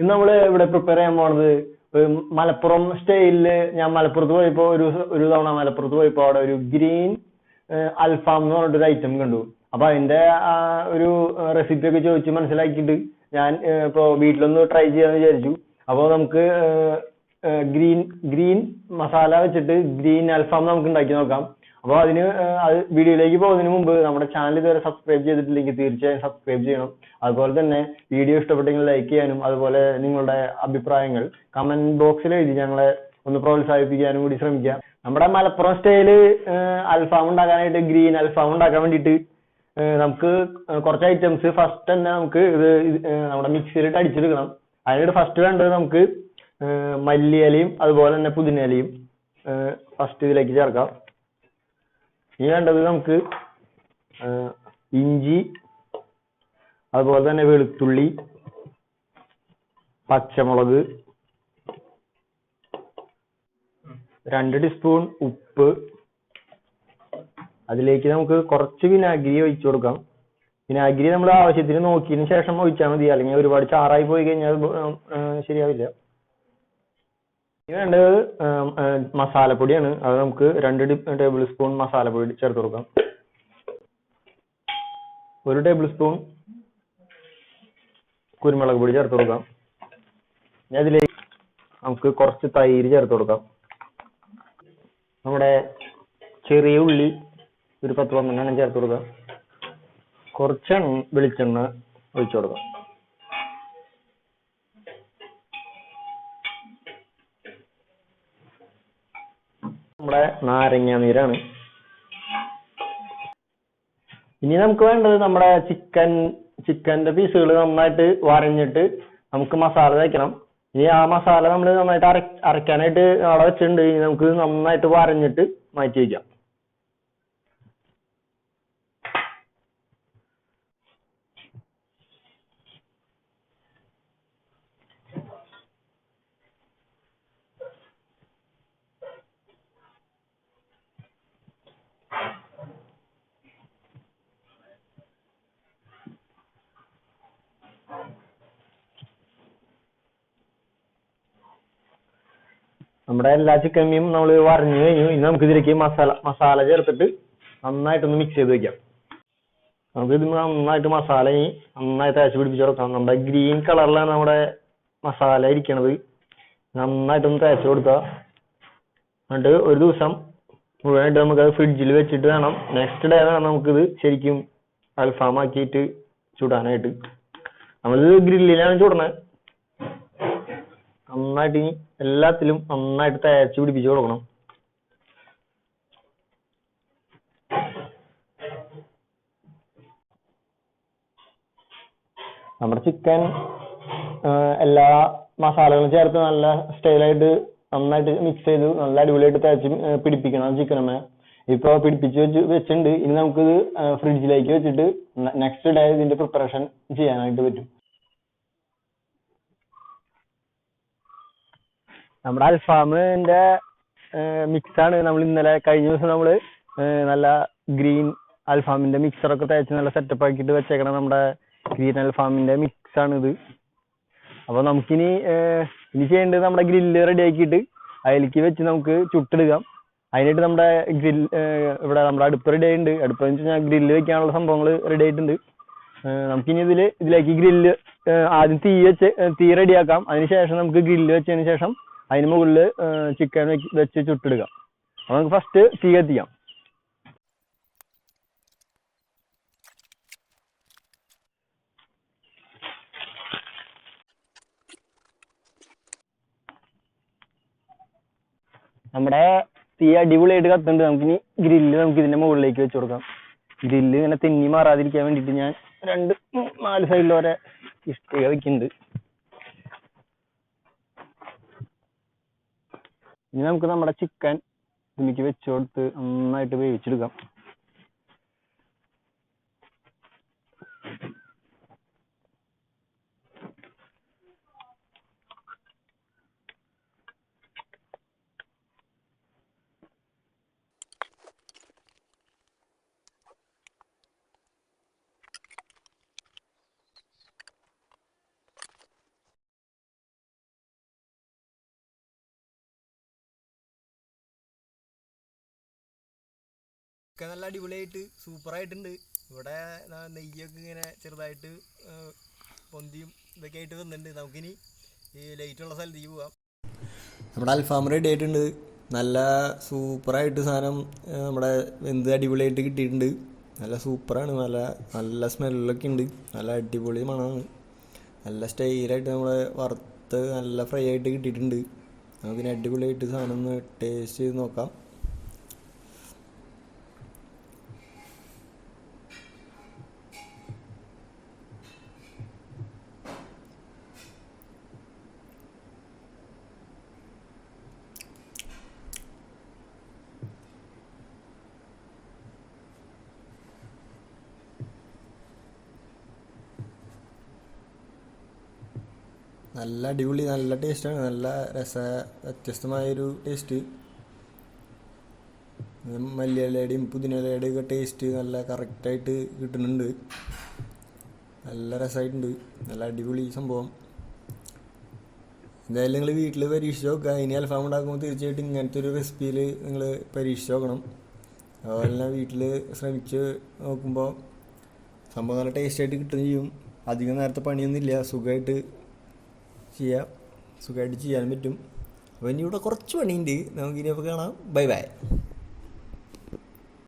ഇന്ന് നമ്മൾ ഇവിടെ പ്രിപ്പയർ ചെയ്യാൻ പോണത് മലപ്പുറം സ്റ്റൈലില് ഞാൻ മലപ്പുറത്ത് പോയപ്പോ ഒരു തവണ മലപ്പുറത്ത് പോയപ്പോ അവിടെ ഒരു ഗ്രീൻ അൽഫാം എന്ന് പറഞ്ഞിട്ടൊരു ഐറ്റം കണ്ടു. അപ്പൊ അതിന്റെ ഒരു റെസിപ്പി ഒക്കെ ചോദിച്ച് മനസ്സിലാക്കിയിട്ട് ഞാൻ ഇപ്പൊ വീട്ടിലൊന്ന് ട്രൈ ചെയ്യാന്ന് വിചാരിച്ചു. അപ്പോൾ നമുക്ക് ഗ്രീൻ മസാല വെച്ചിട്ട് ഗ്രീൻ അൽഫാം നമുക്ക് ഉണ്ടാക്കി നോക്കാം. അപ്പോൾ അതിന് വീഡിയോയിലേക്ക് പോകുന്നതിന് മുമ്പ് നമ്മുടെ ചാനൽ ഇതുവരെ സബ്സ്ക്രൈബ് ചെയ്തിട്ടില്ലെങ്കിൽ തീർച്ചയായും സബ്സ്ക്രൈബ് ചെയ്യണം. അതുപോലെ തന്നെ വീഡിയോ ഇഷ്ടപ്പെട്ടെങ്കിൽ ലൈക്ക് ചെയ്യാനും അതുപോലെ നിങ്ങളുടെ അഭിപ്രായങ്ങൾ കമന്റ് ബോക്സിൽ എഴുതി ഞങ്ങളെ ഒന്ന് പ്രോത്സാഹിപ്പിക്കാനും കൂടി ശ്രമിക്കുക. നമ്മുടെ മലപ്പുറം സ്റ്റൈല് അൽഫാം ഉണ്ടാക്കാനായിട്ട് ഗ്രീൻ അൽഫാം ഉണ്ടാക്കാൻ വേണ്ടിയിട്ട് നമുക്ക് കുറച്ച് ഐറ്റംസ് ഫസ്റ്റ് തന്നെ നമുക്ക് ഇത് നമ്മുടെ മിക്സിയിലിട്ട് അടിച്ചെടുക്കണം. അതിനായിട്ട് ഫസ്റ്റ് വേണ്ടത് നമുക്ക് മല്ലിയിലയും അതുപോലെ തന്നെ പുതിനയിലയും ഫസ്റ്റ് ഇതിലേക്ക് ചേർക്കാം. ഇനി വേണ്ടത് നമുക്ക് ഇഞ്ചി അതുപോലെ തന്നെ വെളുത്തുള്ളി, പച്ചമുളക്, 2 ടീസ്പൂൺ ഉപ്പ്, അതിലേക്ക് നമുക്ക് കുറച്ച് വിനാഗിരി ഒഴിച്ചു കൊടുക്കാം. വിനാഗിരി നമ്മൾ ആവശ്യത്തിന് നോക്കിയതിന് ശേഷം ഒഴിച്ചാൽ മതി, അല്ലെങ്കിൽ ഒരുപാട് ചാറായി പോയി കഴിഞ്ഞാൽ ശരിയാവില്ല. ഇനി വേണ്ടത് മസാലപ്പൊടിയാണ്. അത് നമുക്ക് 2 ടേബിൾ സ്പൂൺ മസാലപ്പൊടി ചേർത്ത് കൊടുക്കാം. 1 ടേബിൾ സ്പൂൺ കുരുമുളക് പൊടി ചേർത്ത് കൊടുക്കാം. ഇനി അതിലേക്ക് നമുക്ക് കുറച്ച് തൈര് ചേർത്ത് കൊടുക്കാം. നമ്മുടെ ചെറിയ ഉള്ളി ഒരു 10-12 ചേർത്ത് കൊടുക്കാം. കുറച്ച് വെളിച്ചെണ്ണ ഒഴിച്ചു കൊടുക്കാം. നമ്മുടെ നാരങ്ങ നീരാണ്. ഇനി നമുക്ക് വേണ്ടത് നമ്മുടെ ചിക്കന്റെ പീസുകൾ നന്നായിട്ട് വരഞ്ഞിട്ട് നമുക്ക് മസാല തേക്കണം. ഇനി ആ മസാല നമ്മൾ നന്നായിട്ട് അരയ്ക്കാനായിട്ട് അവിടെ വെച്ചിട്ടുണ്ട്. ഇനി നമുക്ക് നന്നായിട്ട് വരഞ്ഞിട്ട് മാറ്റി വയ്ക്കാം. നമ്മുടെ എല്ലാ ചിക്കനും നമ്മൾ വരഞ്ഞു കഴിഞ്ഞു. ഇനി നമുക്ക് ഇതിലേക്ക് മസാല ചേർത്തിട്ട് നന്നായിട്ടൊന്ന് മിക്സ് ചെയ്ത് വെക്കാം. നമുക്ക് ഇത് നന്നായിട്ട് മസാല നന്നായി തേച്ച് പിടിപ്പിച്ച് കൊടുക്കാം. നമ്മുടെ ഗ്രീൻ കളറിലാണ് നമ്മുടെ മസാല ഇരിക്കണത്. നന്നായിട്ടൊന്ന് തേച്ച് കൊടുക്കുക. എന്നിട്ട് ഒരു ദിവസം മുഴുവനായിട്ട് നമുക്കത് ഫ്രിഡ്ജിൽ വെച്ചിട്ട് വേണം നെക്സ്റ്റ് ഡേ വേണം നമുക്കിത് ശരിക്കും അൽഫാം ആക്കിയിട്ട് ചുടാനായിട്ട്. നമ്മളിത് ഗ്രില്ലിലാണ് ചുടണത്. നന്നായിട്ട് ഇനി എല്ലാത്തിലും നന്നായിട്ട് തേച്ച് പിടിപ്പിച്ച് കൊടുക്കണം. നമ്മുടെ ചിക്കൻ എല്ലാ മസാലകളും ചേർത്ത് നല്ല സ്റ്റൈലായിട്ട് നന്നായിട്ട് മിക്സ് ചെയ്ത് നല്ല അടിപൊളിയായിട്ട് തേച്ച് പിടിപ്പിക്കണം ചിക്കനമ്മ. ഇപ്പൊ പിടിപ്പിച്ച് വെച്ചിട്ടുണ്ട്. ഇനി നമുക്കിത് ഫ്രിഡ്ജിലേക്ക് വെച്ചിട്ട് നെക്സ്റ്റ് ഡേ ഇതിന്റെ പ്രിപ്പറേഷൻ ചെയ്യാനായിട്ട് പറ്റും. നമ്മുടെ അൽഫാമിന്റെ മിക്സാണ് നമ്മൾ ഇന്നലെ കഴിഞ്ഞ ദിവസം നമ്മള് നല്ല ഗ്രീൻ അൽഫാമിന്റെ മിക്സറൊക്കെ തേച്ച് നല്ല സെറ്റപ്പ് ആക്കിയിട്ട് വെച്ചേക്കണം. നമ്മുടെ ഗ്രീൻ അൽഫാമിന്റെ മിക്സ് ആണ് ഇത്. അപ്പൊ നമുക്കിനി ചെയ്യേണ്ടത് നമ്മുടെ ഗ്രില്ല് റെഡി ആക്കിയിട്ട് അതിലേക്ക് വെച്ച് നമുക്ക് ചുട്ടെടുക്കാം. അതിനായിട്ട് നമ്മുടെ ഇവിടെ നമ്മുടെ അടുപ്പ് റെഡി ആയിട്ടുണ്ട്. അടുപ്പ് എന്ന് വെച്ചാൽ ഗ്രില്ല് വെക്കാനുള്ള സംഭവങ്ങൾ റെഡി ആയിട്ടുണ്ട്. നമുക്കിനി ഇതിലേക്ക് ഗ്രില്ല് ആദ്യം തീ റെഡിയാക്കാം. അതിനുശേഷം നമുക്ക് ഗ്രില്ല് വെച്ചതിന് ശേഷം അതിന് മുകളിൽ ചിക്കൻ വെച്ച് ചുട്ടെടുക്കാം. അപ്പൊ നമുക്ക് ഫസ്റ്റ് തീ കത്തിക്കാം. നമ്മുടെ തീ അടിപൊളിയായിട്ട് കത്തുന്നുണ്ട്. നമുക്കിനി ഗ്രില്ല് നമുക്ക് ഇതിന്റെ മുകളിലേക്ക് വെച്ച് കൊടുക്കാം. ഗ്രില്ല് ഇങ്ങനെ തെന്നി മാറാതിരിക്കാൻ വേണ്ടിയിട്ട് ഞാൻ 4 സൈഡിൽ വരെ ഇഷ്ടിക വെക്കുന്നുണ്ട്. ഇനി നമുക്ക് നമ്മുടെ ചിക്കൻ ഇതിലേക്ക് വെച്ച് കൊടുത്ത് നന്നായിട്ട് വേവിച്ചെടുക്കാം. ഒക്കെ നല്ല അടിപൊളിയായിട്ട് സൂപ്പറായിട്ടുണ്ട്. ഇവിടെ നെയ്യൊക്കെ ഇങ്ങനെ ചെറുതായിട്ട് പൊന്തിയും ഇതൊക്കെ ആയിട്ട് വന്നിട്ടുണ്ട്. നമുക്കിനി ഈ ലൈറ്റുള്ള സ്ഥലത്തേക്ക് പോവാം. നമ്മുടെ അൽഫാം റെഡി ആയിട്ടുണ്ട്. നല്ല സൂപ്പറായിട്ട് സാധനം നമ്മുടെ വെന്ത് അടിപൊളിയായിട്ട് കിട്ടിയിട്ടുണ്ട്. നല്ല സൂപ്പറാണ്. നല്ല നല്ല സ്മെല്ലൊക്കെ ഉണ്ട്. നല്ല അടിപൊളി മണമാണ്. നല്ല സ്റ്റൈലായിട്ട് നമ്മൾ വറുത്ത് നല്ല ഫ്രൈ ആയിട്ട് കിട്ടിയിട്ടുണ്ട്. നമുക്കിനി അടിപൊളിയായിട്ട് സാധനം ഒന്ന് ടേസ്റ്റ് ചെയ്ത് നോക്കാം. നല്ല അടിപൊളി, നല്ല ടേസ്റ്റാണ്. നല്ല വ്യത്യസ്തമായൊരു ടേസ്റ്റ്. മല്ലിയിലയുടെയും പുതിനയിലയുടെയും ഒക്കെ ടേസ്റ്റ് നല്ല കറക്റ്റായിട്ട് കിട്ടുന്നുണ്ട്. നല്ല രസമായിട്ടുണ്ട്. നല്ല അടിപൊളി സംഭവം. എന്തായാലും നിങ്ങൾ വീട്ടിൽ പരീക്ഷിച്ച് നോക്കുക. ഇനി അൽഫാം ഉണ്ടാക്കുമ്പോൾ തീർച്ചയായിട്ടും ഇങ്ങനത്തെ ഒരു റെസിപ്പിയിൽ നിങ്ങൾ പരീക്ഷിച്ച് നോക്കണം. അതുപോലെ തന്നെ വീട്ടിൽ ശ്രമിച്ച് നോക്കുമ്പോൾ സംഭവം നല്ല ടേസ്റ്റായിട്ട് കിട്ടുകയും ചെയ്യും. അധികം നേരത്തെ പണിയൊന്നുമില്ല, സുഖമായിട്ട് ചെയ്യാനും പറ്റും. അപ്പോൾ ഇനി ഇവിടെ കുറച്ച് പണിയുണ്ട്. നമുക്കിനിയപ്പോൾ കാണാം. Bye bye.